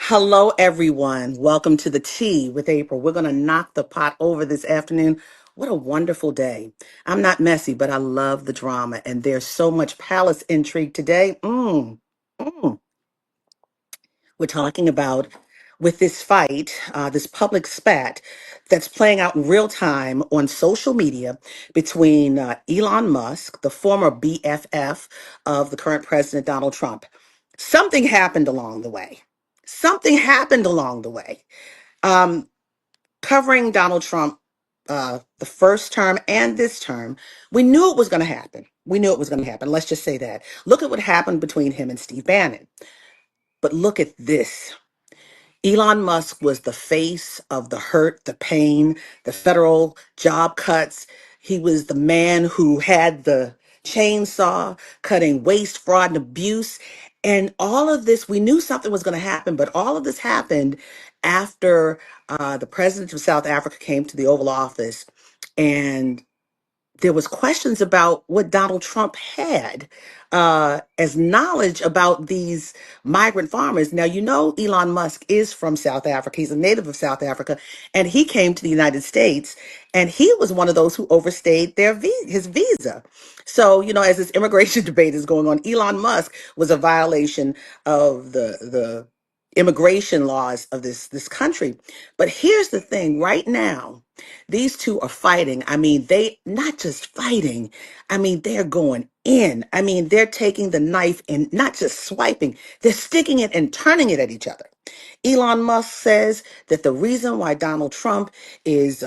Hello, everyone. Welcome to the Tea with April. We're going to knock the pot over this afternoon. What a wonderful day. I'm not messy, but I love the drama, and there's so much palace intrigue today. Mm. We're talking about with this fight, this public spat that's playing out in real time on social media between Elon Musk, the former BFF of the current president, Donald Trump. Something happened along the way. Something happened along the way. Um, Covering Donald Trump, the first term and this term, we knew it was going to happen. We knew it was going to happen. Let's just say that. Look at what happened between him and Steve Bannon. But look at this. Elon Musk was the face of the hurt, the pain, the federal job cuts. He was the man who had the chainsaw cutting waste, fraud, and abuse. And all of this, we knew something was going to happen, but all of this happened after the president of South Africa came to the Oval Office, and there was questions about what Donald Trump had as knowledge about these migrant farmers. Now, you know, Elon Musk is from South Africa. He's a native of South Africa, and he came to the United States, and he was one of those who overstayed his visa. So, you know, as this immigration debate is going on, Elon Musk was a violation of the immigration laws of this country. But here's the thing: right now, these two are fighting. I mean, they not just fighting. I mean, they're going in. I mean, they're taking the knife and not just swiping, they're sticking it and turning it at each other. Elon Musk says that the reason why Donald Trump is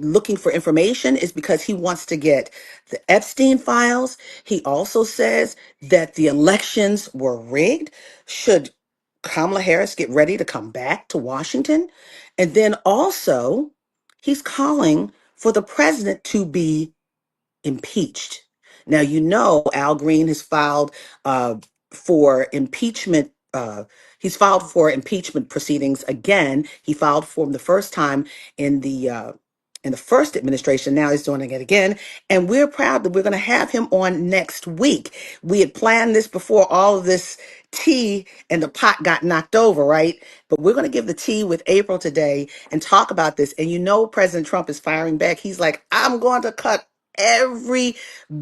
looking for information is because he wants to get the Epstein files. He also says that the elections were rigged. Should Kamala Harris get ready to come back to Washington? And then also, he's calling for the president to be impeached. Now, you know, Al Green has filed for impeachment. He's filed for impeachment proceedings again. He filed for them the first time in the first administration. Now he's doing it again, and we're proud that we're going to have him on next week. We had planned this before all of this tea and the pot got knocked over, right? But we're going to give the tea with April today and talk about this. And you know, President Trump is firing back. He's like, I'm going to cut every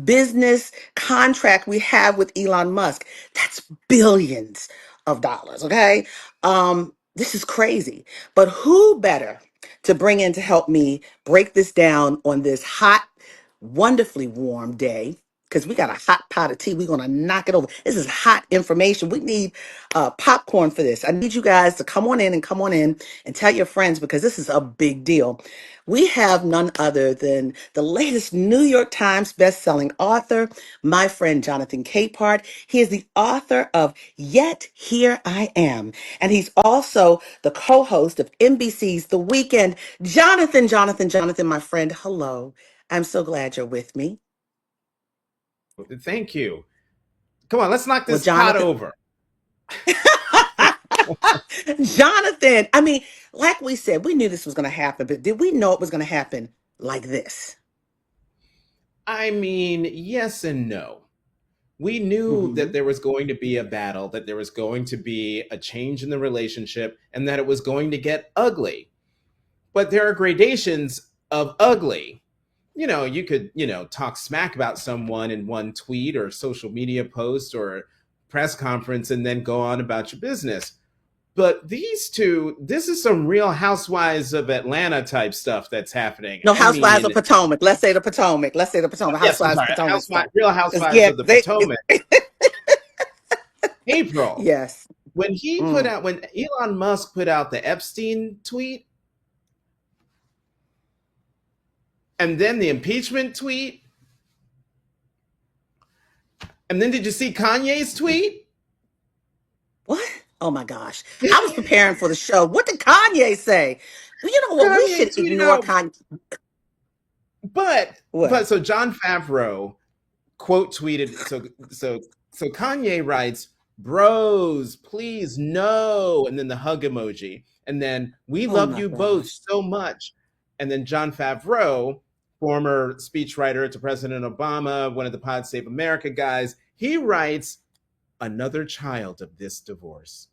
business contract we have with Elon Musk. That's billions of dollars, okay? This is crazy. But who better to bring in to help me break this down on this hot, wonderfully warm day? Because we got a hot pot of tea. We're going to knock it over. This is hot information. We need popcorn for this. I need you guys to come on in and tell your friends because this is a big deal. We have none other than the latest New York Times best-selling author, my friend Jonathan Capehart. He is the author of Yet Here I Am, and he's also the co-host of NBC's The Weekend. Jonathan, my friend, hello. I'm so glad you're with me. Thank you. Come on, let's knock Well, this pot Jonathan, over. Jonathan, I mean, like we said, we knew this was going to happen, but did we know it was going to happen like this? I mean, yes and no. We knew that Hmm. there was going to be a battle, that there was going to be a change in the relationship, and that it was going to get ugly. But there are gradations of ugly. You could, talk smack about someone in one tweet or social media post or press conference and then go on about your business. But these two, this is some real Housewives of Atlanta type stuff that's happening. No, I Housewives mean, of Potomac. Let's say the Potomac. Let's say the Potomac. yes, I'm Housewives of sorry, Potomac stuff. Real 'Cause, Housewives yeah, of the Potomac. April, yes. Mm. when Elon Musk put out the Epstein tweet and then the impeachment tweet, and then did you see Kanye's tweet? What? Oh my gosh. I was preparing for the show. What did Kanye say? Well, you know what? We Kanye should tweeted ignore out, Kanye. but What? so John Favreau quote tweeted so Kanye writes, "Bros, please no," and then the hug emoji, and then "We Oh love my you both gosh. so much," and then John Favreau, former speechwriter to President Obama, one of the Pod Save America guys, he writes, "Another child of this divorce."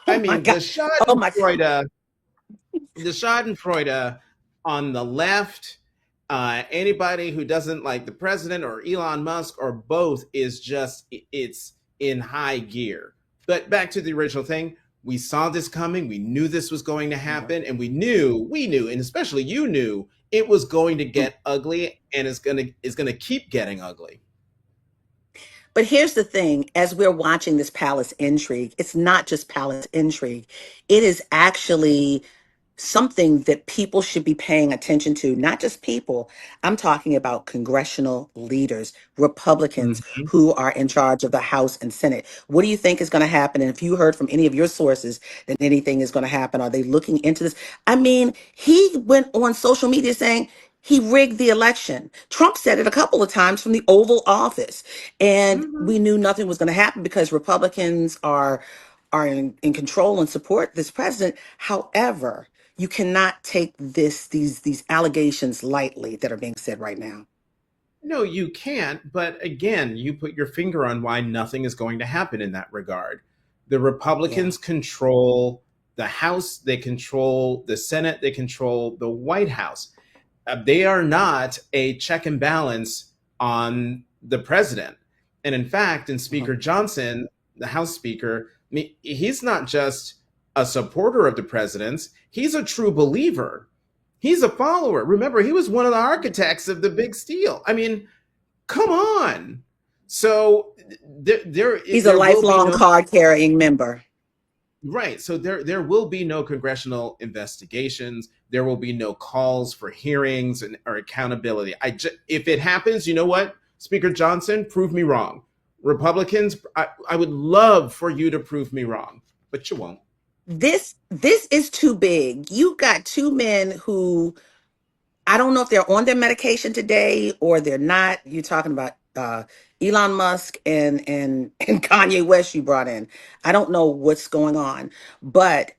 I Oh my mean, God. Oh my. the Schadenfreude on the left, anybody who doesn't like the president or Elon Musk or both is just, it's in high gear. But back to the original thing, we saw this coming. We knew this was going to happen, and we knew, and especially you knew it was going to get ugly, and it's gonna keep getting ugly. But here's the thing, as we're watching this palace intrigue, it's not just palace intrigue. It is actually something that people should be paying attention to, not just people. I'm talking about congressional leaders, Republicans Mhm. who are in charge of the House and Senate. What do you think is going to happen? And if you heard from any of your sources that anything is going to happen, are they looking into this? I mean, he went on social media saying he rigged the election. Trump said it a couple of times from the Oval Office. And Mhm. we knew nothing was going to happen because Republicans are in control and support this president. However, you cannot take these allegations lightly that are being said right now. No, you can't. But again, you put your finger on why nothing is going to happen in that regard. The Yeah. Republicans control the House, they control the Senate, they control the White House. They are not a check and balance on the president. And in fact, in Mhm. Speaker Johnson, the House Speaker, I mean, he's not just a supporter of the president's, he's a true believer. He's a follower. Remember, he was one of the architects of the big steal. I mean, come on. So He's a there will be lifelong no, card carrying member. right. So there will be no congressional investigations. There will be no calls for hearings and or accountability. If it happens, you know what, Speaker Johnson, prove me wrong. Republicans, I would love for you to prove me wrong, but you won't. This is too big. You got two men who I don't know if they're on their medication today or they're not. You're talking about Elon Musk and Kanye West you brought in. I don't know what's going on, but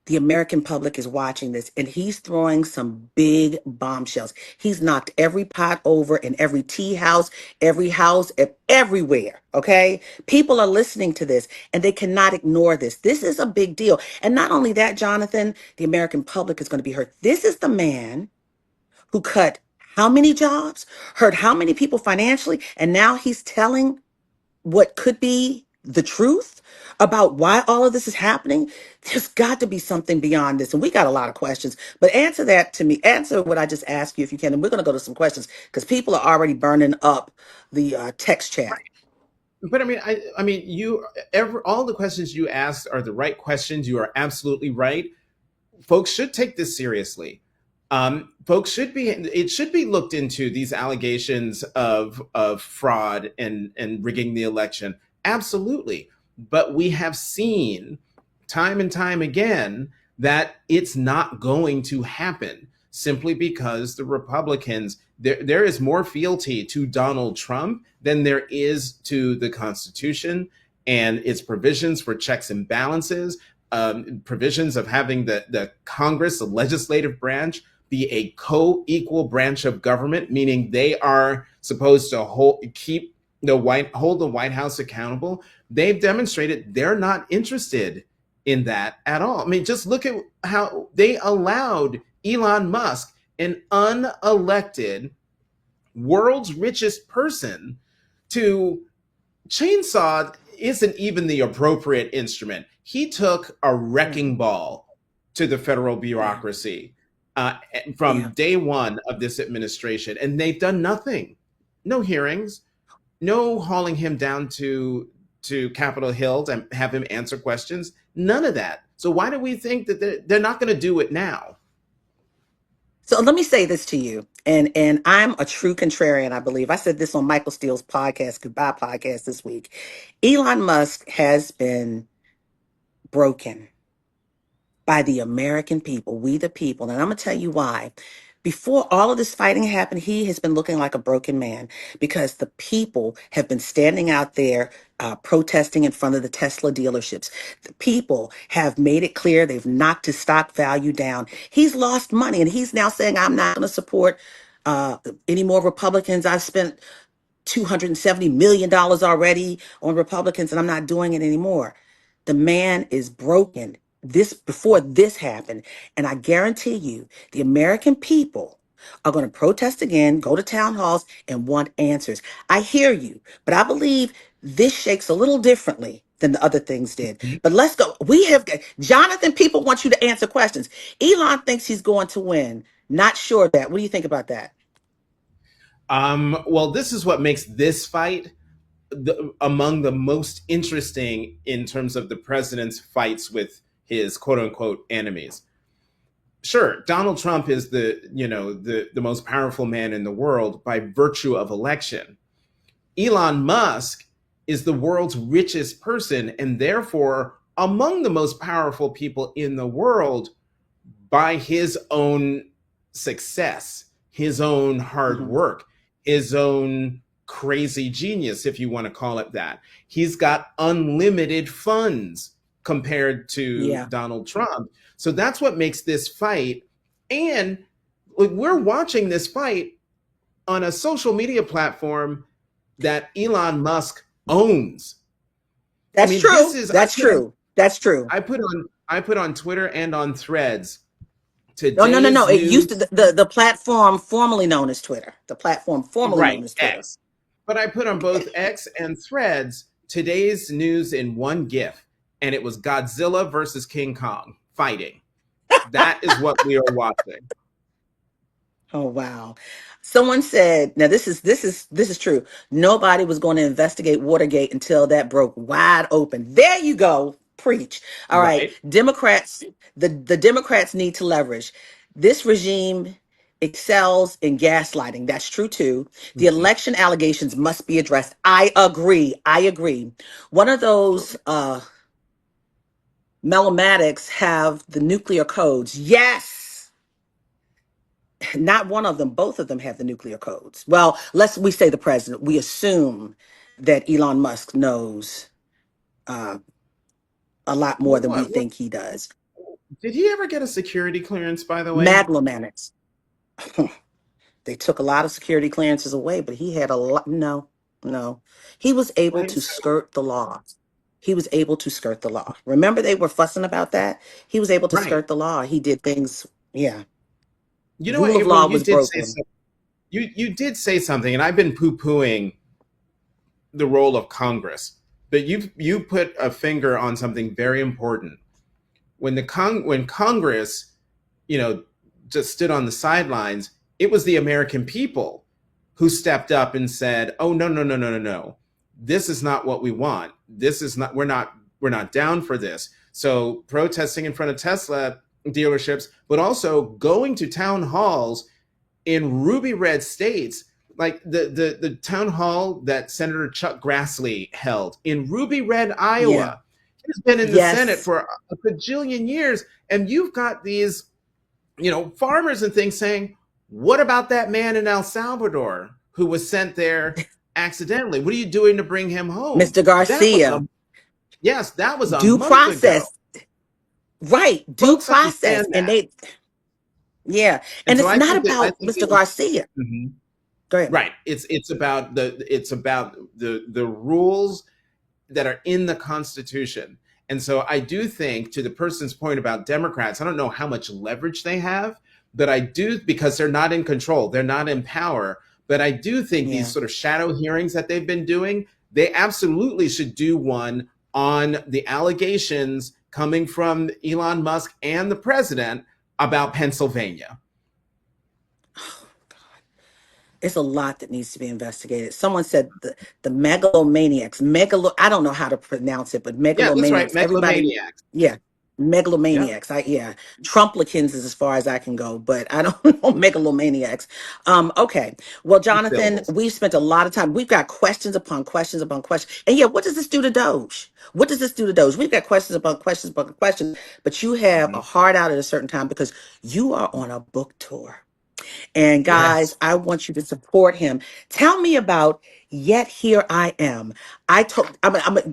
the American public is watching this and he's throwing some big bombshells. He's knocked every pot over in every tea house, every house, everywhere. Okay. People are listening to this and they cannot ignore this. This is a big deal. And not only that, Jonathan, the American public is going to be hurt. This is the man who cut how many jobs, hurt how many people financially, and now he's telling what could be the truth about why all of this is happening. There's got to be something beyond this. And we got a lot of questions, but answer that to me. Answer what I just asked you if you can. And we're going to go to some questions because people are already burning up the text chat. But I mean, all the questions you asked are the right questions. You are absolutely right. Folks should take this seriously. Folks should be. It should be looked into, these allegations of fraud and rigging the election. Absolutely, but we have seen time and time again that it's not going to happen simply because the Republicans, there is more fealty to Donald Trump than there is to the Constitution and its provisions for checks and balances, provisions of having the Congress, the legislative branch, be a co-equal branch of government, meaning they are supposed to hold the White House accountable. They've demonstrated they're not interested in that at all. I mean, just look at how they allowed Elon Musk, an unelected world's richest person, to chainsaw isn't even the appropriate instrument. He took a Mm, wrecking ball to the federal yeah, bureaucracy yeah. from day one of this administration, and they've done nothing. No hearings, no hauling him down to Capitol Hill to have him answer questions. None of that. So why do we think that they're not going to do it now? So let me say this to you, and I'm a true contrarian. I believe I said this on Michael Steele's podcast, Goodbye podcast this week. Elon Musk has been broken by the American people, we the people. And I'm going to tell you why. Before all of this fighting happened, he has been looking like a broken man because the people have been standing out there protesting in front of the Tesla dealerships. The people have made it clear they've knocked his stock value down. He's lost money and he's now saying, I'm not going to support any more Republicans. I've spent $270 million already on Republicans and I'm not doing it anymore. The man is broken. This before this happened. And I guarantee you, the American people are going to protest again, go to town halls, and want answers. I hear you, but I believe this shakes a little differently than the other things did. But let's go. We have Jonathan, people want you to answer questions. Elon thinks he's going to win. Not sure of that. What do you think about that? Well, this is what makes this fight among the most interesting in terms of the president's fights with his quote unquote enemies. Sure, Donald Trump is the most powerful man in the world by virtue of election. Elon Musk is the world's richest person and therefore among the most powerful people in the world by his own success, his own hard Mhm. work, his own crazy genius, if you want to call it that. He's got unlimited funds compared to Yeah, Donald Trump. So that's what makes this fight. And we're watching this fight on a social media platform that Elon Musk owns. I that's mean, this true. is That's true. That's true. I put on Twitter and on Threads No, no, no, no. today's It used to news. the platform formerly known as Twitter. The platform formerly Right, known as Twitter. X. But I put on both X and Threads today's news in one GIF, and it was Godzilla versus King Kong fighting. That is what we are watching. Oh wow. Someone said, now this is true. Nobody was going to investigate Watergate until that broke wide open. There you go. Preach. All right. Right. Democrats, the Democrats need to leverage. This regime excels in gaslighting. That's true too. The Mhm. election allegations must be addressed. I agree. I agree. One of those melomatics have the nuclear codes. Yes. Not one of them, both of them have the nuclear codes. Well, we say the president. We assume that Elon Musk knows uh, a lot more than we What think he does. did he ever get a security clearance, by the way? Maglemanics. They took a lot of security clearances away, but he had a lot. No, no. He was able Right. to So, skirt the law. He was able to skirt the law. Remember, they were fussing about that? He was able to right. skirt the law. He did things. Yeah. You know what, Rule of April, law you was did say broken. something. You did say something, and I've been poo-pooing the role of Congress. But you put a finger on something very important. When Congress, you know, just stood on the sidelines, it was the American people who stepped up and said, "Oh no, no, no, no, no, no. This is not what we want. This is not we're not down for this." So protesting in front of Tesla dealerships, but also going to town halls in ruby red states, like the town hall that Senator Chuck Grassley held in ruby red Yeah. Iowa. He's been in the Senate Yes. for a bajillion years, and you've got these, farmers and things saying, "What about that man in El Salvador who was sent there accidentally? What are you doing to bring him home?" Mr. That was Garcia, a Yes, that was a due month ago. process. Right. Due Folks process. understand And that, yeah. and And so it's I not think that about Mr. Garcia. Mhm. Go ahead. Right. It's about the rules that are in the Constitution. And so I do think, to the person's point about Democrats, I don't know how much leverage they have, but I do, because they're not in control, they're not in power. But I do think these Yeah. sort of shadow hearings that they've been doing, they absolutely should do one on the allegations coming from Elon Musk and the president about Pennsylvania. It's a lot that needs to be investigated. Someone said the megalomaniacs, I don't know how to pronounce it, but Yeah, that's right. megalomaniacs, everybody, Megalomaniacs. yeah, Yeah. megalomaniacs. Yeah, Trumplicans is as far as I can go, but I don't know megalomaniacs. Okay. Well, Two Jonathan, syllables. we've spent a lot of time. We've got questions upon questions upon questions. And yeah, what does this do to Doge? What does this do to Doge? We've got questions upon questions upon questions, but you have a Mhm. heart out at a certain time because you are on a book tour. And guys, Yes. I want you to support him. Tell me about Yet Here I Am.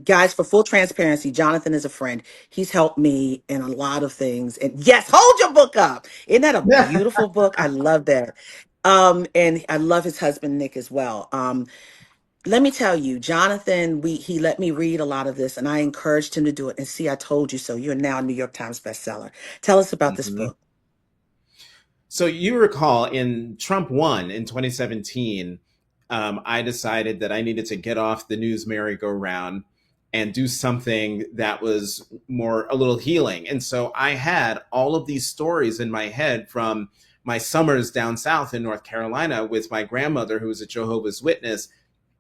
Guys, for full transparency, Jonathan is a friend. He's helped me in a lot of things. And yes, hold your book up. Isn't that a beautiful book? I love that. And I love his husband, Nick, as well. Let me tell you, Jonathan, he let me read a lot of this and I encouraged him to do it. And see, I told you so. You're now a New York Times bestseller. Tell us about this Mhm. book. So you recall in Trump won in 2017, I decided that I needed to get off the news merry-go-round and do something that was more a little healing. And so I had all of these stories in my head from my summers down south in North Carolina with my grandmother, who was a Jehovah's Witness,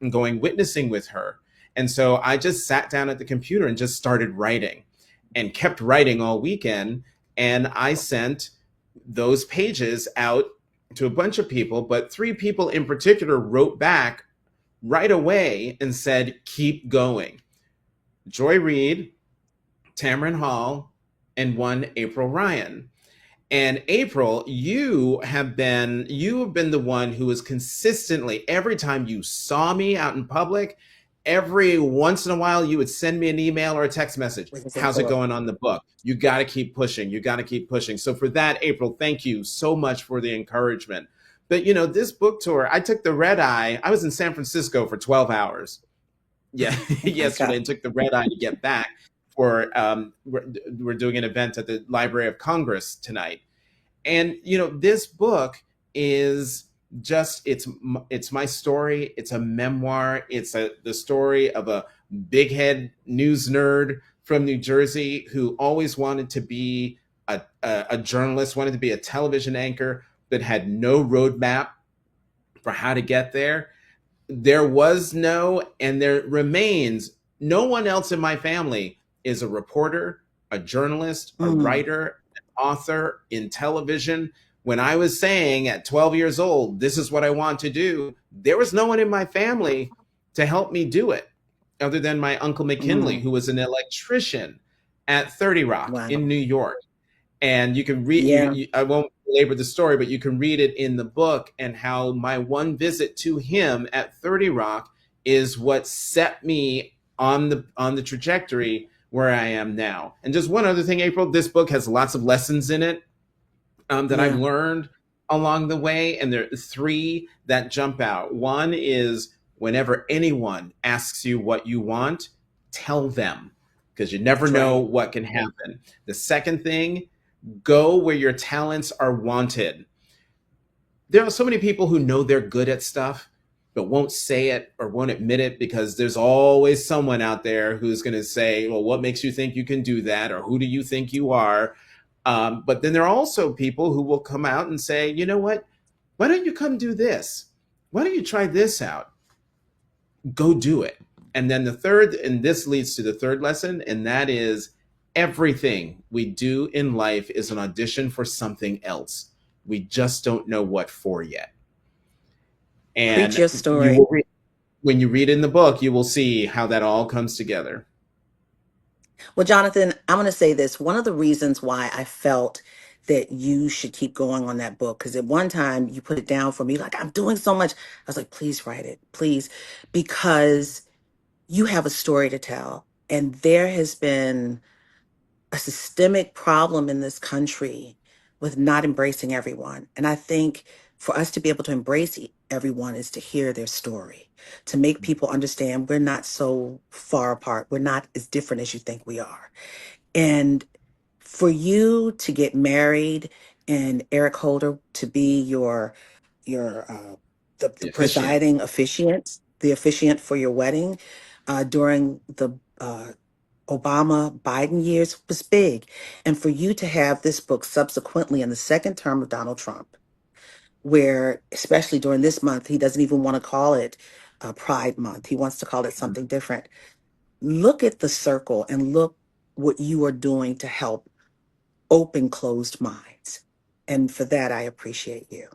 and going witnessing with her. And so I just sat down at the computer and just started writing and kept writing all weekend. And I sent those pages out to a bunch of people, but three people in particular wrote back right away and said, keep going. Joy Reid, Tamron Hall, and one April Ryan. And April, you have been the one who was consistently, every time you saw me out in public, every once in a while you would send me an email or a text message. With this How's it book. going on the book? You got to keep pushing. You got to keep pushing. So for that, April, thank you so much for the encouragement. But this book tour, I took the red eye. I was in San Francisco for 12 hours. Yeah, Oh my yesterday, God. and took the red eye to get back for we're doing an event at the Library of Congress tonight. And this book is just it's my story. It's a memoir. It's the story of a big head news nerd from New Jersey who always wanted to be a journalist, wanted to be a television anchor, but had no roadmap for how to get there. There was no, and there remains no one else in my family is a reporter, a journalist, a Mm, writer, an author in television. When I was saying at 12 years old, this is what I want to do, there was no one in my family to help me do it other than my uncle McKinley, mm. who was an electrician at 30 Rock Wow. in New York. And you can read Yeah. I won't belabor the story, but you can read it in the book, and how my one visit to him at 30 Rock is what set me on the trajectory where I am now. And just one other thing, April, this book has lots of lessons in it that I've Yeah. learned along the way, and there are three that jump out. One is, whenever anyone asks you what you want, tell them, because you never That's know right. what can happen. The second thing, go where your talents are wanted. There are so many people who know they're good at stuff, but won't say it or won't admit it, because there's always someone out there who's going to say, well, what makes you think you can do that? Or who do you think you are? But then there are also people who will come out and say, you know what? Why don't you come do this? Why don't you try this out? Go do it. And then the third, and this leads to the third lesson, and that is, everything we do in life is an audition for something else. We just don't know what for yet. Preach And your you story. will read, when you read in the book, you will see how that all comes together. Well, Jonathan, I'm going to say this. One of the reasons why I felt that you should keep going on that book, because at one time you put it down for me, like, I'm doing so much. I was like, please write it, please, because you have a story to tell. And there has been a systemic problem in this country with not embracing everyone. And I think for us to be able to embrace everyone is to hear their story, to make people understand we're not so far apart. We're not as different as you think we are. And for you to get married and Eric Holder to be your the The officiant. presiding officiant, the officiant for your wedding during the Obama Biden years was big. And for you to have this book subsequently in the second term of Donald Trump, where, especially during this month, he doesn't even want to call it Pride Month. He wants to call it something different. Look at the circle and look what you are doing to help open closed minds. And for that, I appreciate you.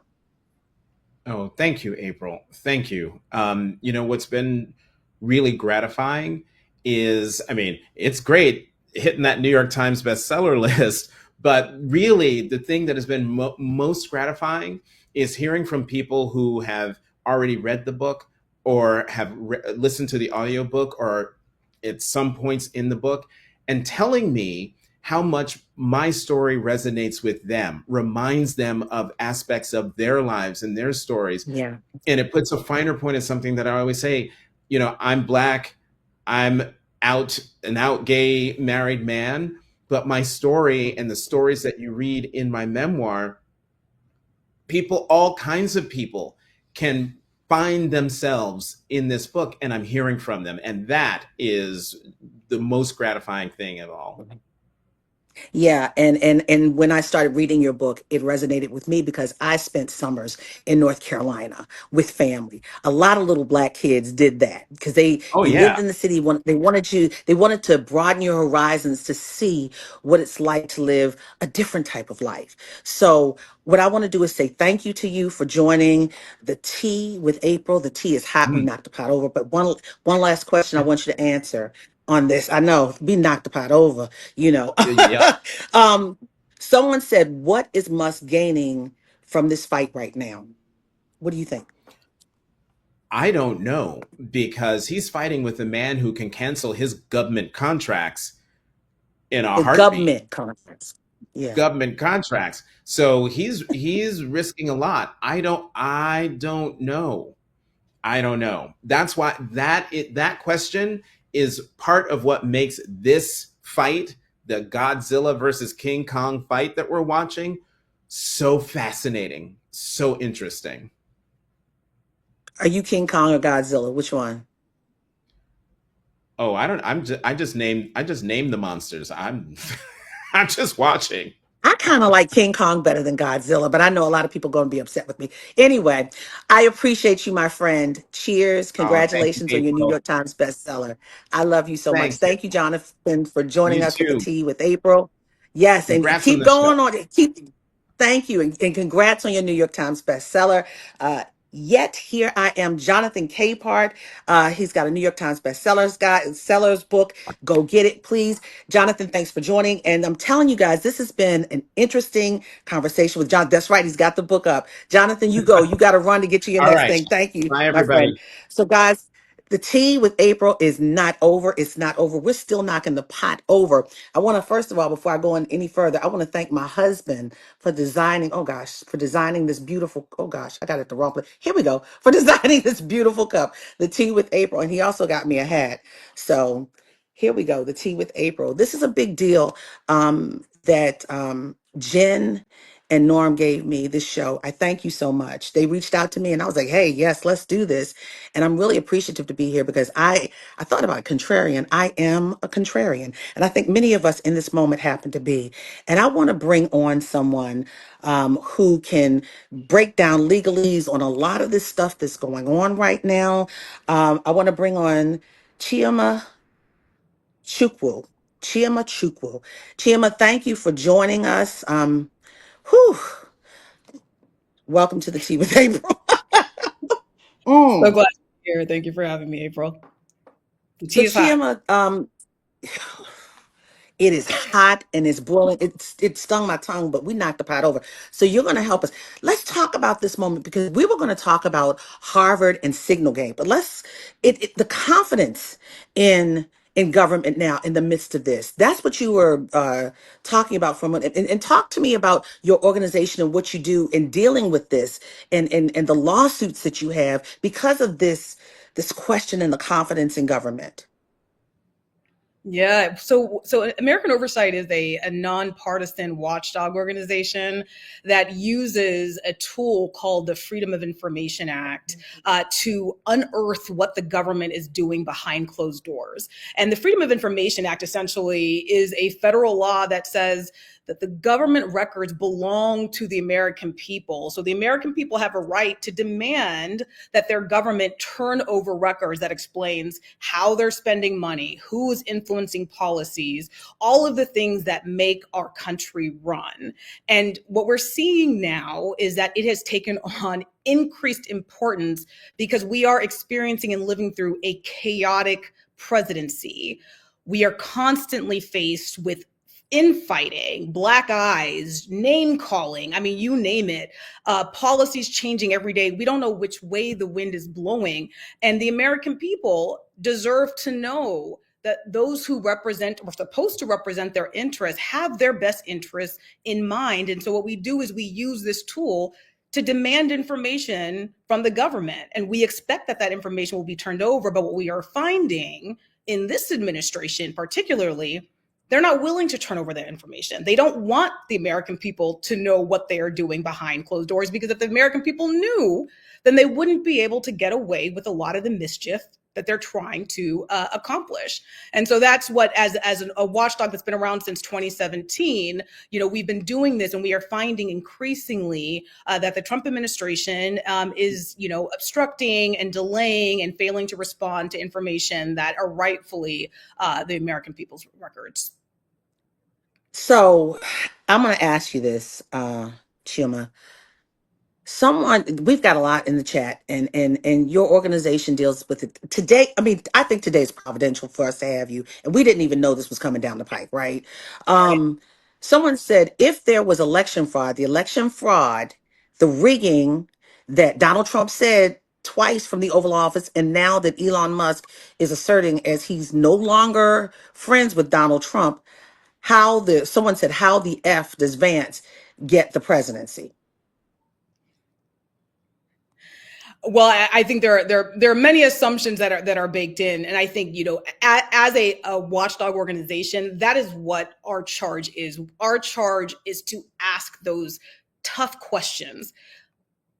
Oh, thank you, April. Thank you. What's been really gratifying is, I mean, it's great hitting that New York Times bestseller list, but really the thing that has been most gratifying is hearing from people who have already read the book, or have listened to the audiobook, or at some points in the book, and telling me how much my story resonates with them, reminds them of aspects of their lives and their stories. Yeah. And it puts a finer point of something that I always say. I'm black, I'm an out gay married man, but my story and the stories that you read in my memoir, people, all kinds of people can find themselves in this book, and I'm hearing from them. And that is the most gratifying thing of all. Yeah, and when I started reading your book, it resonated with me because I spent summers in North Carolina with family. A lot of little black kids did that because Oh, you yeah. lived in the city. They wanted to broaden your horizons to see what it's like to live a different type of life. So what I want to do is say thank you to you for joining the tea with April. The tea is hot. We Mm. knocked the pot over. But one last question I want you to answer on this. I know we knocked the pot over, you know. Yep. um, someone said, "What is Musk gaining from this fight right now?" What do you think? I don't know, because he's fighting with a man who can cancel his government contracts in a The heartbeat. government conference. Yeah. Government contracts. So he's risking a lot. I don't know. I don't know. That's why that question is part of what makes this fight, the Godzilla versus King Kong fight that we're watching, so fascinating, so interesting. Are you King Kong or Godzilla? Which one? Oh, I don't. I just named the monsters. I'm just watching. I kind of like King Kong better than Godzilla, but I know a lot of people going to be upset with me. Anyway, I appreciate you, my friend. Cheers. Oh, thank you, Congratulations on your New April. York Times bestseller. I love you so much. Thank you. Thank you, Jonathan, for joining You us with the too. tea with April. Yes, and Congrats on keep the show. going on it. Thank you, and congrats on your New York Times bestseller. Yet here I am, Jonathan Capehart. He's got a New York Times sellers book. Go get it, please. Jonathan, thanks for joining. And I'm telling you guys, this has been an interesting conversation with John. That's right, he's got the book up. Jonathan, you go. You got to run to get to your All next right. thing. Thank you, Bye, my friend. everybody. So, guys, the tea with April is not over. It's not over. We're still knocking the pot over. I want to, first of all, before I go on any further, I want to thank my husband for designing, oh gosh, for designing this beautiful, oh gosh, I got it the wrong place. Here we go. For designing this beautiful cup, the tea with April. And he also got me a hat. So here we go, the tea with April. This is a big deal that Jen and Norm gave me this show. I thank you so much. They reached out to me and I was like, hey, yes, let's do this. And I'm really appreciative to be here because I thought about contrarian. I am a contrarian. And I think many of us in this moment happen to be. And I want to bring on someone who can break down legalese on a lot of this stuff that's going on right now. I want to bring on Chioma Chukwu. Chioma Chukwu. Chioma, thank you for joining us. Whew, welcome to the Tea with April. So Mm. glad you're here. Thank you for having me, April. The So tea is hot. Chioma, it is hot and it's boiling. It stung my tongue, but we knocked the pot over. So you're going to help us. Let's talk about this moment because we were going to talk about Harvard and Signalgate, but the confidence in government now in the midst of this. That's what you were talking about for a moment. And talk to me about your organization and what you do in dealing with this and the lawsuits that you have because of this question and the confidence in government. Yeah. So American Oversight is a nonpartisan watchdog organization that uses a tool called the Freedom of Information Act to unearth what the government is doing behind closed doors. And the Freedom of Information Act essentially is a federal law that says that the government records belong to the American people. So the American people have a right to demand that their government turn over records that explains how they're spending money, who is influencing policies, all of the things that make our country run. And what we're seeing now is that it has taken on increased importance because we are experiencing and living through a chaotic presidency. We are constantly faced with infighting, black eyes, name calling. I mean, you name it. Policies changing every day. We don't know which way the wind is blowing. And the American people deserve to know that those who represent or supposed to represent their interests have their best interests in mind. And so what we do is we use this tool to demand information from the government. And we expect that that information will be turned over. But what we are finding in this administration, particularly, they're not willing to turn over that information. They don't want the American people to know what they are doing behind closed doors, because if the American people knew, then they wouldn't be able to get away with a lot of the mischief that they're trying to accomplish. And so that's what, as a watchdog that's been around since 2017, we've been doing this, and we are finding increasingly that the Trump administration is, obstructing and delaying and failing to respond to information that are rightfully the American people's records. So I'm going to ask you this, Chioma. We've got a lot in the chat, and your organization deals with it today. I mean, I think today is providential for us to have you, and we didn't even know this was coming down the pike, right? Right. Someone said if there was election fraud, the rigging that Donald Trump said twice from the Oval Office, and now that Elon Musk is asserting as he's no longer friends with Donald Trump, someone said, how the F does Vance get the presidency? Well, I think there are many assumptions that are baked in, and I think as a watchdog organization, that is what our charge is. Our charge is to ask those tough questions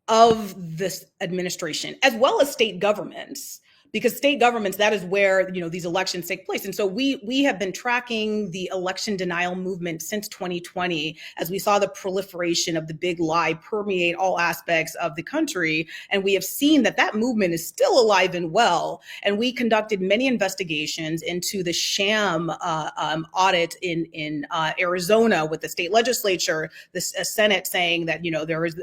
of this administration, as well as state governments, because state governments, that is where these elections take place. And so we have been tracking the election denial movement since 2020, as we saw the proliferation of the big lie permeate all aspects of the country. And we have seen that movement is still alive and well. And we conducted many investigations into the sham audit in Arizona with the state legislature, the Senate saying that there is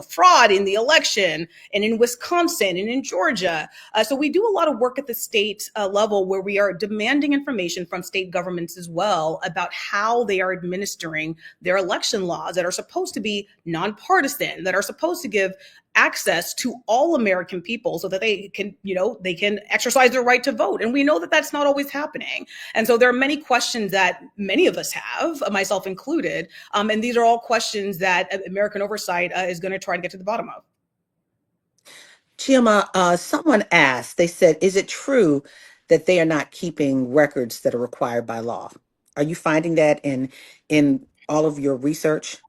fraud in the election, and in Wisconsin and in Georgia. So we do a lot of work at the state level, where we are demanding information from state governments as well about how they are administering their election laws that are supposed to be nonpartisan, that are supposed to give access to all American people so that they can exercise their right to vote. And we know that that's not always happening. And so there are many questions that many of us have, myself included. And these are all questions that American Oversight is going to try to get to the bottom of. Chioma, someone asked, they said, is it true that they are not keeping records that are required by law? Are you finding that in all of your research?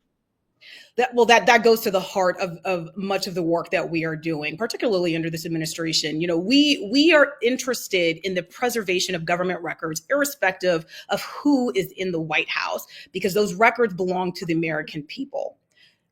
That goes to the heart of much of the work that we are doing, particularly under this administration. We are interested in the preservation of government records, irrespective of who is in the White House, because those records belong to the American people.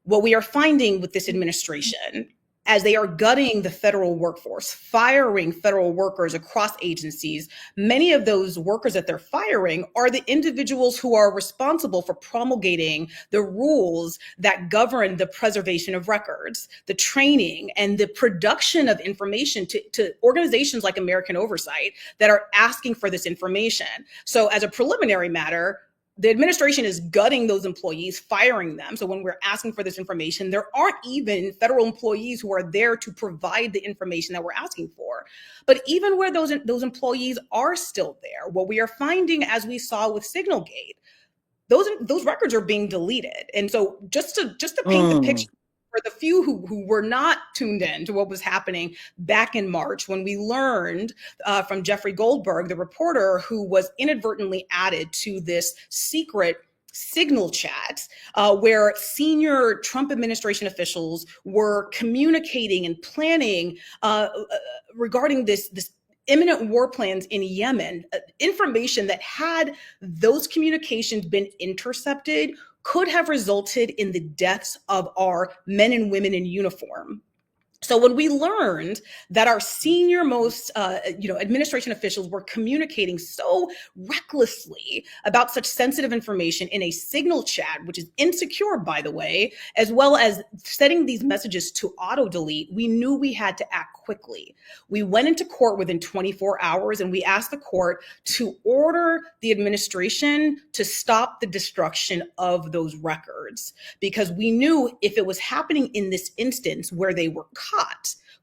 What we are finding with this administration, as they are gutting the federal workforce, firing federal workers across agencies, many of those workers that they're firing are the individuals who are responsible for promulgating the rules that govern the preservation of records, the training, and the production of information to organizations like American Oversight that are asking for this information. So as a preliminary matter, the administration is gutting those employees, firing them. So when we're asking for this information, there aren't even federal employees who are there to provide the information that we're asking for. But even where those employees are still there, what we are finding, as we saw with Signalgate, those records are being deleted. And so just to paint the picture, for the few who were not tuned in to what was happening back in March, when we learned from Jeffrey Goldberg, the reporter who was inadvertently added to this secret Signal chat, where senior Trump administration officials were communicating and planning regarding this imminent war plans in Yemen, information that, had those communications been intercepted, could have resulted in the deaths of our men and women in uniform. So when we learned that our senior most, administration officials were communicating so recklessly about such sensitive information in a Signal chat, which is insecure, by the way, as well as setting these messages to auto-delete, we knew we had to act quickly. We went into court within 24 hours, and we asked the court to order the administration to stop the destruction of those records, because we knew if it was happening in this instance where they were caught,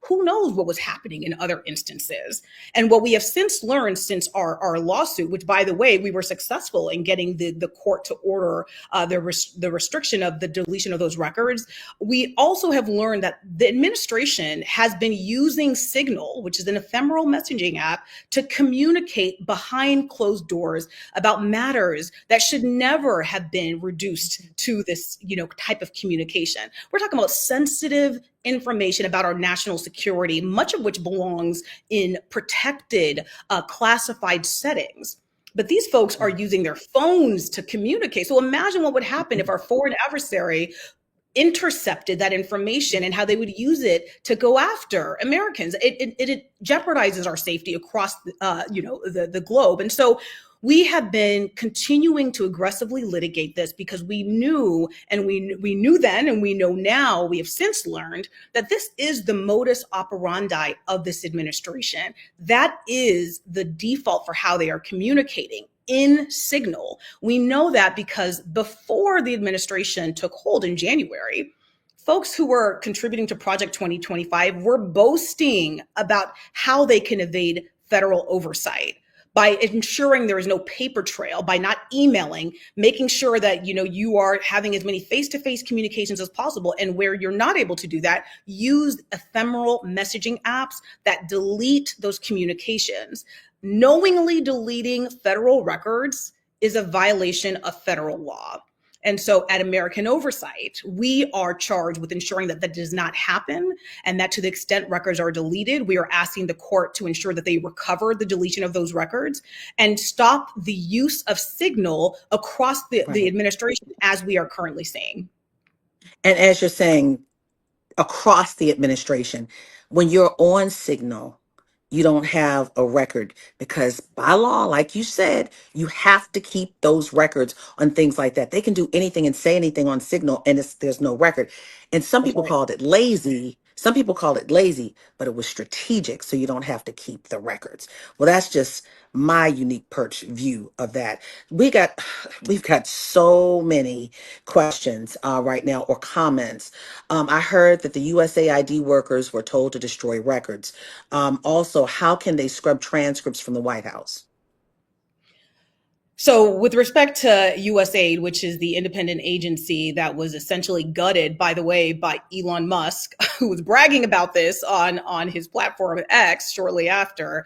Who knows what was happening in other instances? And what we have since learned since our lawsuit, which, by the way, we were successful in getting the court to order the restriction of the deletion of those records, we also have learned that the administration has been using Signal, which is an ephemeral messaging app, to communicate behind closed doors about matters that should never have been reduced to this, type of communication. We're talking about sensitive information about our national security, much of which belongs in protected, classified settings. But these folks are using their phones to communicate. So imagine what would happen if our foreign adversary intercepted that information and how they would use it to go after Americans. It jeopardizes our safety across, the globe. And so we have been continuing to aggressively litigate this because we knew, and we knew then, and we know now, we have since learned that this is the modus operandi of this administration. That is the default for how they are communicating in Signal. We know that because before the administration took hold in January, folks who were contributing to Project 2025 were boasting about how they can evade federal oversight by ensuring there is no paper trail, by not emailing, making sure that you are having as many face-to-face communications as possible. And where you're not able to do that, use ephemeral messaging apps that delete those communications. Knowingly deleting federal records is a violation of federal law. And so at American Oversight, we are charged with ensuring that that does not happen, and that to the extent records are deleted, we are asking the court to ensure that they recover the deletion of those records and stop the use of Signal across the administration, as we are currently seeing. And as you're saying, across the administration, when you're on Signal, you don't have a record because by law, like you said, you have to keep those records on things like that. They can do anything and say anything on Signal and there's no record. And some That's people right. called it lazy. Some people call it lazy, but it was strategic. So you don't have to keep the records. Well, that's just my unique perch view of that. We've got so many questions right now, or comments. I heard that the USAID workers were told to destroy records. Also, how can they scrub transcripts from the White House? So with respect to USAID, which is the independent agency that was essentially gutted, by the way, by Elon Musk, who was bragging about this on his platform X shortly after,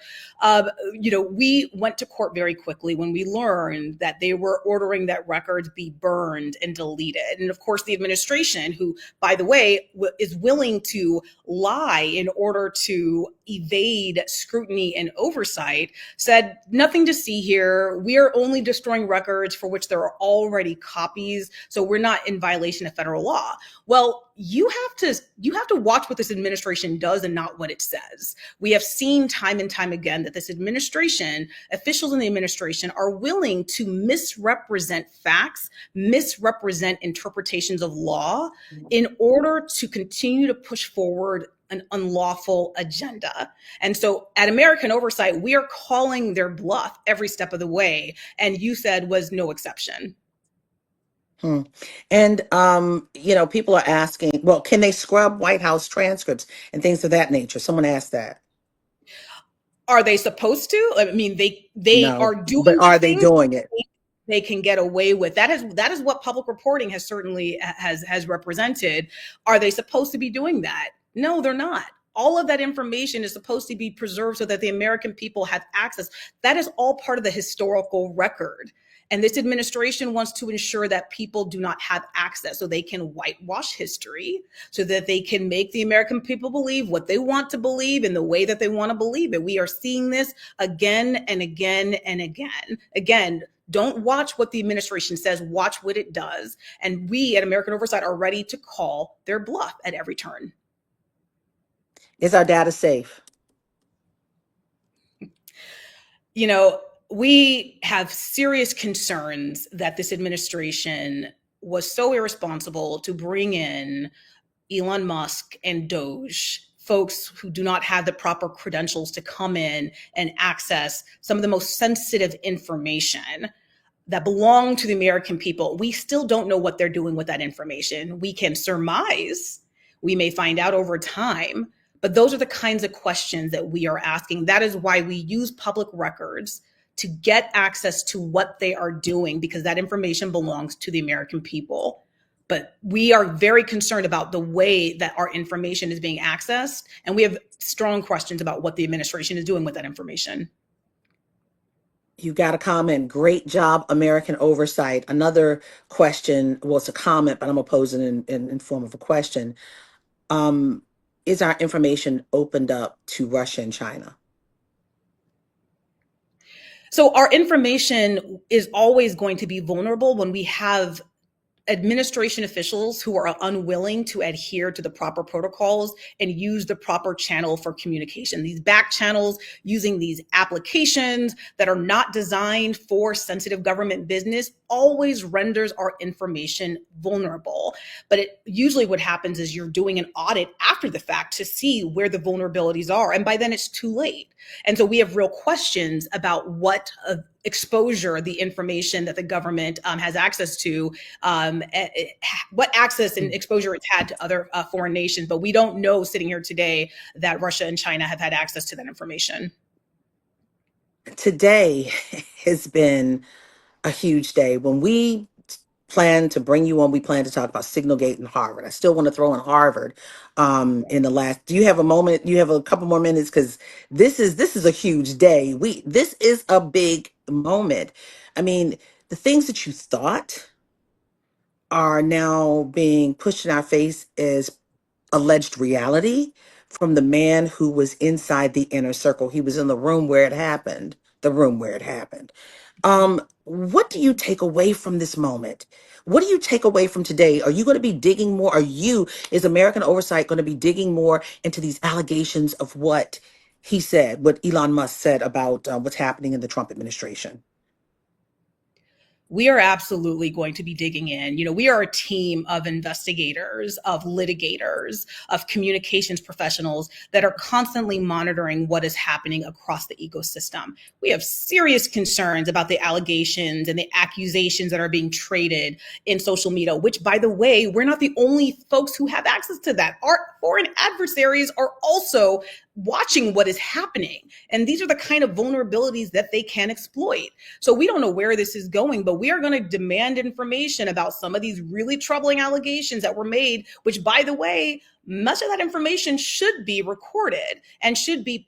we went to court very quickly when we learned that they were ordering that records be burned and deleted. And of course, the administration, who, by the way, is willing to lie in order to evade scrutiny and oversight, said, nothing to see here. We are only destroying records for which there are already copies, so we're not in violation of federal law. Well, you have to watch what this administration does and not what it says. We have seen time and time again that this administration, officials in the administration, are willing to misrepresent facts, misrepresent interpretations of law in order to continue to push forward an unlawful agenda. And so at American Oversight, we are calling their bluff every step of the way. And you said was no exception. And, people are asking, well, can they scrub White House transcripts and things of that nature? Someone asked that. Are they supposed to? I mean, they No, are doing but are they things doing it? they can get away with. That is what public reporting has certainly has represented. Are they supposed to be doing that? No, they're not. All of that information is supposed to be preserved so that the American people have access. That is all part of the historical record. And this administration wants to ensure that people do not have access so they can whitewash history, so that they can make the American people believe what they want to believe in the way that they want to believe it. We are seeing this again and again and again. Again, don't watch what the administration says, watch what it does. And we at American Oversight are ready to call their bluff at every turn. Is our data safe? We have serious concerns that this administration was so irresponsible to bring in Elon Musk and DOGE, folks who do not have the proper credentials to come in and access some of the most sensitive information that belong to the American people. We still don't know what they're doing with that information. We can surmise, we may find out over time, But those are the kinds of questions that we are asking. That is why we use public records to get access to what they are doing, because that information belongs to the American people. But we are very concerned about the way that our information is being accessed, and we have strong questions about what the administration is doing with that information. You got a comment. Great job, American Oversight. Another question, well, it's a comment, but I'm going to pose it in form of a question. Is our information opened up to Russia and China? So our information is always going to be vulnerable when we have administration officials who are unwilling to adhere to the proper protocols and use the proper channel for communication. These back channels, using these applications that are not designed for sensitive government business, always renders our information vulnerable. But it usually what happens is you're doing an audit after the fact to see where the vulnerabilities are, and by then it's too late. And so we have real questions about what exposure the information that the government has access to, what access and exposure it's had to other foreign nations. But we don't know sitting here today that Russia and China have had access to that information. Today has been a huge day. When we plan to bring you on, we plan to talk about Signalgate and Harvard. I still want to throw in Harvard in the last. Do you have a moment? You have a couple more minutes, because this is a huge day. This is a big moment. I mean, the things that you thought are now being pushed in our face as alleged reality from the man who was inside the inner circle. He was in the room where it happened. The room where it happened. What do you take away from this moment? What do you take away from today? Are you going to be digging more? Is American Oversight going to be digging more into these allegations of what he said, what Elon Musk said about what's happening in the Trump administration? We are absolutely going to be digging in. We are a team of investigators, of litigators, of communications professionals that are constantly monitoring what is happening across the ecosystem. We have serious concerns about the allegations and the accusations that are being traded in social media, which, by the way, we're not the only folks who have access to that. Our foreign adversaries are also watching what is happening. And these are the kind of vulnerabilities that they can exploit. So we don't know where this is going, but we are going to demand information about some of these really troubling allegations that were made, which, by the way, much of that information should be recorded and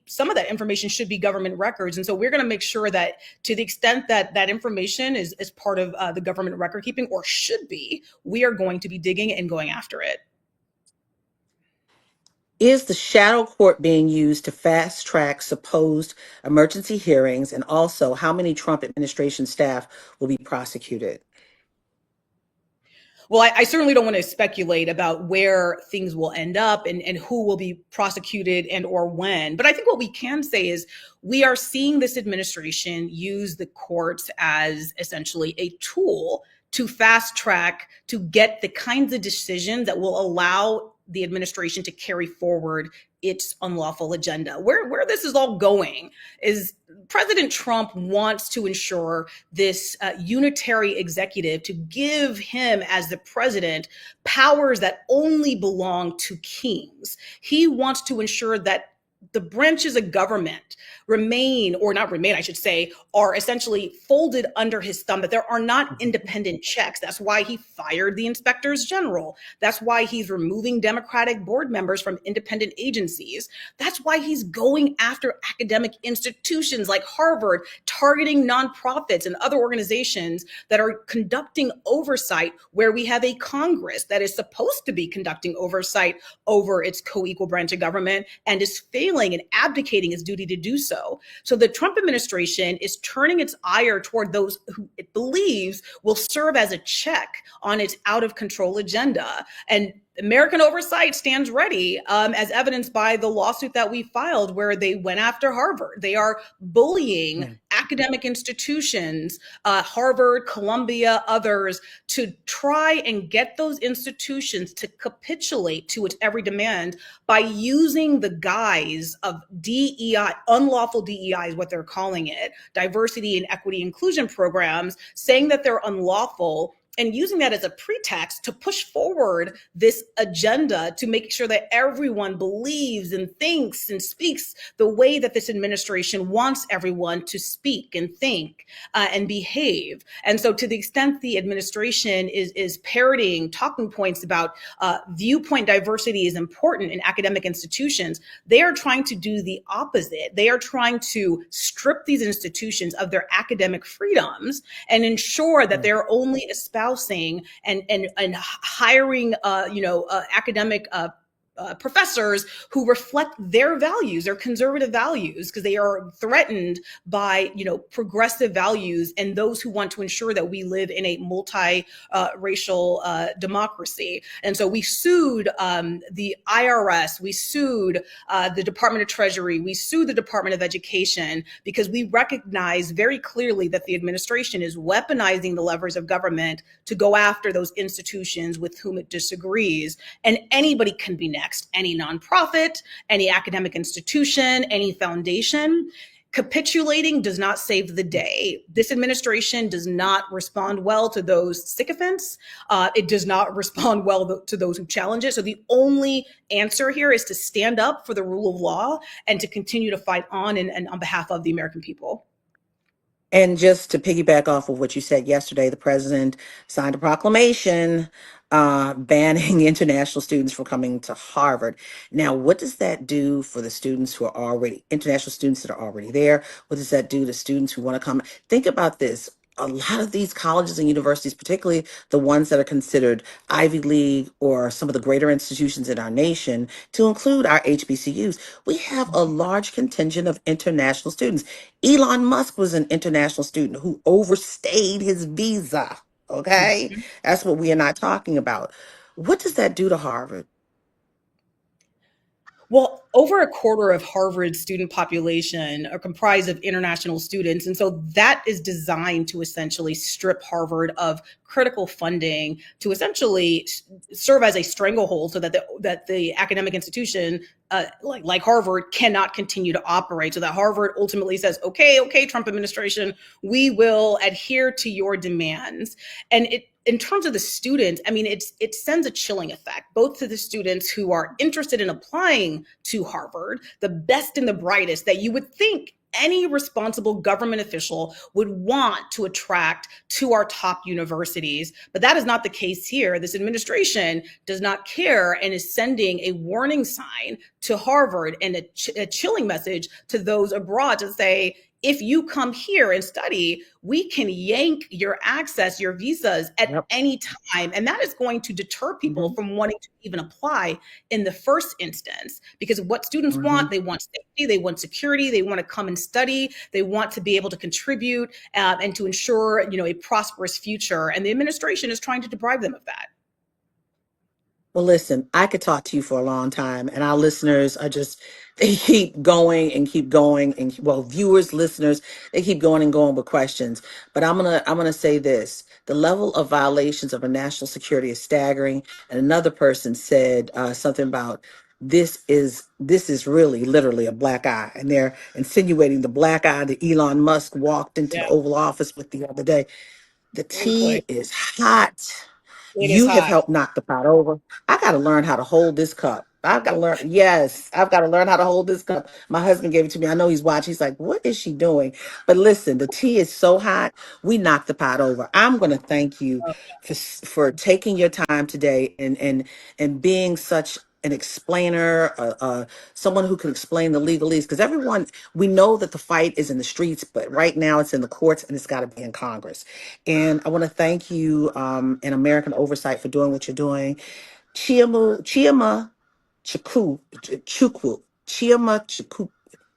some of that information should be government records. And so we're going to make sure that to the extent that that information is part of the government record keeping, or should be, we are going to be digging and going after it. Is the shadow court being used to fast track supposed emergency hearings? And also, how many Trump administration staff will be prosecuted? Well, I certainly don't want to speculate about where things will end up and who will be prosecuted and or when. But I think what we can say is we are seeing this administration use the courts as essentially a tool to fast track, to get the kinds of decisions that will allow the administration to carry forward its unlawful agenda. Where this is all going is President Trump wants to ensure this unitary executive, to give him as the president powers that only belong to kings. He wants to ensure that the branches of government are essentially folded under his thumb, that there are not independent checks. That's why he fired the inspectors general. That's why he's removing Democratic board members from independent agencies. That's why he's going after academic institutions like Harvard, targeting nonprofits and other organizations that are conducting oversight, where we have a Congress that is supposed to be conducting oversight over its co-equal branch of government and is failing and abdicating its duty to do so. So the Trump administration is turning its ire toward those who it believes will serve as a check on its out of control agenda. And American Oversight stands ready, as evidenced by the lawsuit that we filed where they went after Harvard. They are bullying academic institutions, Harvard, Columbia, others, to try and get those institutions to capitulate to its every demand by using the guise of DEI, unlawful DEI is what they're calling it, diversity and equity inclusion programs, saying that they're unlawful, and using that as a pretext to push forward this agenda to make sure that everyone believes and thinks and speaks the way that this administration wants everyone to speak and think and behave. And so, to the extent the administration is parroting talking points about viewpoint diversity is important in academic institutions, they are trying to do the opposite. They are trying to strip these institutions of their academic freedoms and ensure that they're only espousing and hiring academic professors who reflect their values, their conservative values, because they are threatened by, progressive values and those who want to ensure that we live in a multi-racial democracy. And so we sued the IRS, we sued the Department of Treasury, we sued the Department of Education, because we recognize very clearly that the administration is weaponizing the levers of government to go after those institutions with whom it disagrees. And anybody can be next. Any nonprofit, any academic institution, any foundation. Capitulating does not save the day. This administration does not respond well to those sycophants. It does not respond well to those who challenge it. So the only answer here is to stand up for the rule of law and to continue to fight on and on behalf of the American people. And just to piggyback off of what you said yesterday, the president signed a proclamation banning international students from coming to Harvard. Now, what does that do for the students who are already, international students that are already there? What does that do to students who want to come? Think about this. A lot of these colleges and universities, particularly the ones that are considered Ivy League or some of the greater institutions in our nation, to include our HBCUs, we have a large contingent of international students. Elon Musk was an international student who overstayed his visa. Okay. That's what we are not talking about. What does that do to Harvard? Well, over a quarter of Harvard's student population are comprised of international students. And so that is designed to essentially strip Harvard of critical funding to essentially serve as a stranglehold so that the academic institution like Harvard cannot continue to operate, so that Harvard ultimately says, okay, Trump administration, we will adhere to your demands. And in terms of the students, I mean, it sends a chilling effect, both to the students who are interested in applying to Harvard, the best and the brightest that you would think any responsible government official would want to attract to our top universities. But that is not the case here. This administration does not care and is sending a warning sign to Harvard and a chilling message to those abroad to say, if you come here and study, we can yank your access, your visas at any time. And that is going to deter people from wanting to even apply in the first instance. Because what students want, they want safety, they want security, they want to come and study, they want to be able to contribute and to ensure, a prosperous future. And the administration is trying to deprive them of that. Well, listen, I could talk to you for a long time, and our listeners are just, they keep going and keep going. And well, viewers, listeners, they keep going and going with questions. But I'm gonna say this: the level of violations of our national security is staggering. And another person said something about this is really literally a black eye, and they're insinuating the black eye that Elon Musk walked into the Oval Office with the other day. The tea is hot. It is You have hot. helped knock the pot over. I got to learn how to hold this cup. I've got to learn. Yes, I've got to learn how to hold this cup. My husband gave it to me. I know he's watching. He's like, what is she doing? But listen, the tea is so hot. We knocked the pot over. I'm going to thank you for taking your time today and being such an explainer, someone who can explain the legalese. Because everyone, we know that the fight is in the streets, but right now it's in the courts and it's got to be in Congress. And I want to thank you and American Oversight for doing what you're doing. Chioma Chukwu. That's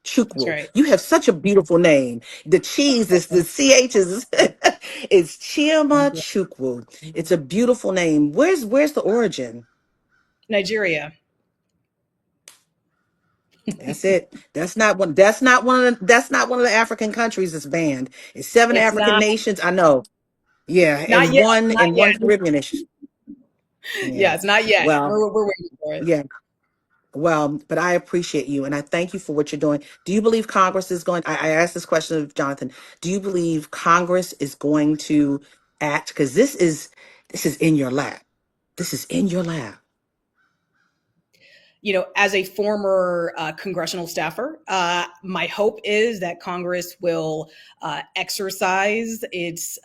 Chukwu. right. You have such a beautiful name. The cheese is the CH is it's Chioma Chukwu. It's a beautiful name. Where's the origin? Nigeria. That's it. That's not one of the African countries that's banned. It's seven It's African not nations. I know. Yeah, not and yet. one Not and yet. one Caribbean nation. Yeah, Yeah. it's not yet. Well, We're waiting for it. yeah. Well, but I appreciate you and I thank you for what you're doing. Do you believe Congress is going? I asked this question of Jonathan. Do you believe Congress is going to act? Because this is in your lap. This is in your lap. As a former congressional staffer, my hope is that Congress will exercise its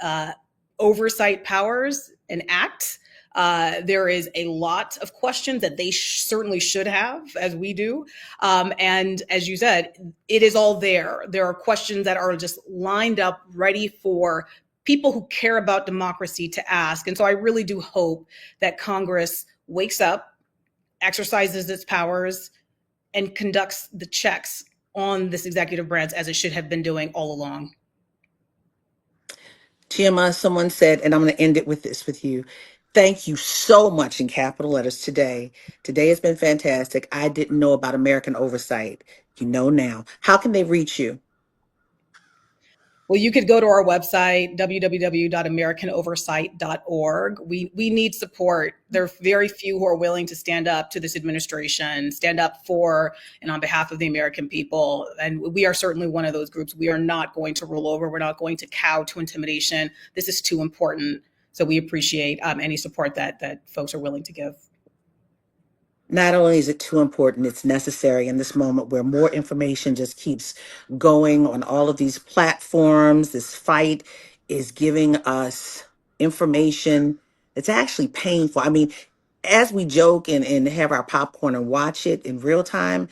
oversight powers and act. There is a lot of questions that they certainly should have, as we do. And as you said, it is all there. There are questions that are just lined up, ready for people who care about democracy to ask. And so I really do hope that Congress wakes up, exercises its powers, and conducts the checks on this executive branch as it should have been doing all along. Chioma, someone said, and I'm going to end it with this with you. Thank you so much in capital letters today. Today has been fantastic. I didn't know about American Oversight. You know now. How can they reach you? Well, you could go to our website, www.americanoversight.org. We need support. There are very few who are willing to stand up to this administration, stand up for and on behalf of the American people. And we are certainly one of those groups. We are not going to roll over. We're not going to cow to intimidation. This is too important. So we appreciate any support that folks are willing to give. Not only is it too important, it's necessary in this moment where more information just keeps going on all of these platforms. This fight is giving us information that's actually painful. I mean, as we joke and have our popcorn and watch it in real time,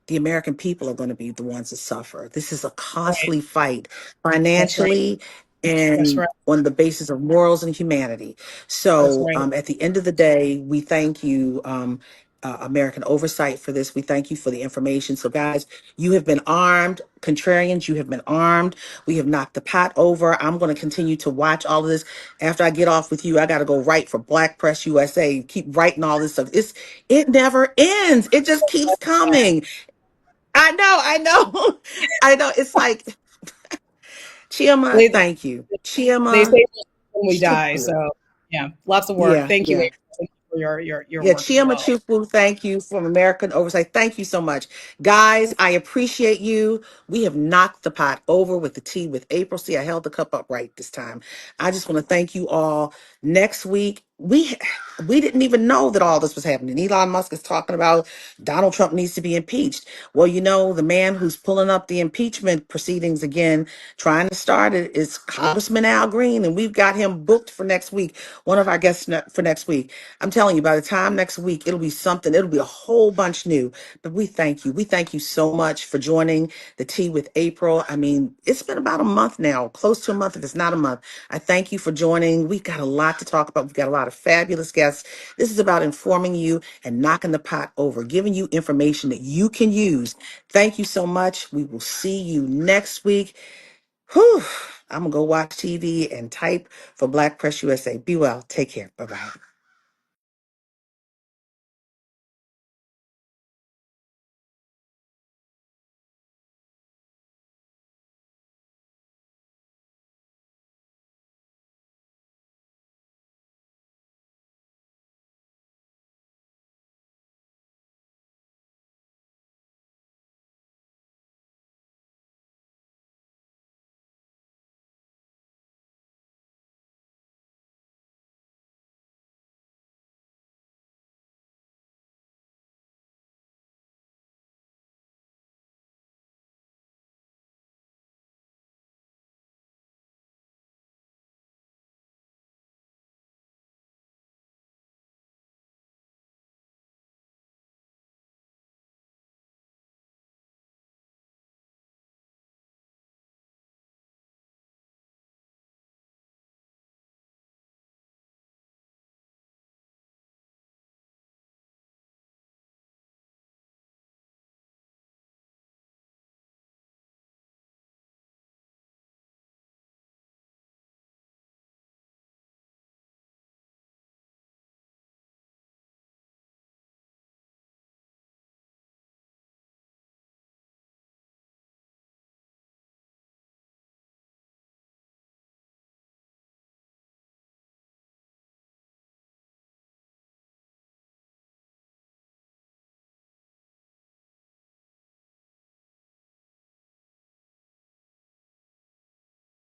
the American people are going to be the ones that suffer. This is a Right. costly fight That's right. financially That's and right. on the basis of morals and humanity. That's So right. at the end of the day, we thank you, American Oversight, for this. We thank you for the information. So guys, you have been armed. Contrarians, you have been armed. We have knocked the pot over. I'm going to continue to watch all of this. After I get off with you, I got to go write for Black Press USA, keep writing all this stuff. It never ends. It just keeps coming. I know. I know. It's like, Chioma, They, thank you. they Chioma, say when we die. Chukwu. So yeah, lots of work. Yeah, Thank you, yeah. April, for your Yeah, work as Chioma well. Chukwu, thank you from American Oversight. Thank you so much. Guys, I appreciate you. We have knocked the pot over with the tea with April. See, I held the cup up right this time. I just want to thank you all. Next week, we didn't even know that all this was happening. Elon Musk is talking about Donald Trump needs to be impeached. Well, the man who's pulling up the impeachment proceedings again, trying to start it, is Congressman Al Green, and we've got him booked for next week. One of our guests for next week. I'm telling you, by the time next week, it'll be something. It'll be a whole bunch new. But we thank you. We thank you so much for joining the Tea with April. I mean, it's been about a month now, close to a month if it's not a month. I thank you for joining. We've got a lot to talk about. We've got a lot of fabulous guests. This is about informing you and knocking the pot over, giving you information that you can use. Thank you so much. We will see you next week. Whew. I'm going to go watch TV and type for Black Press USA. Be well. Take care. Bye-bye.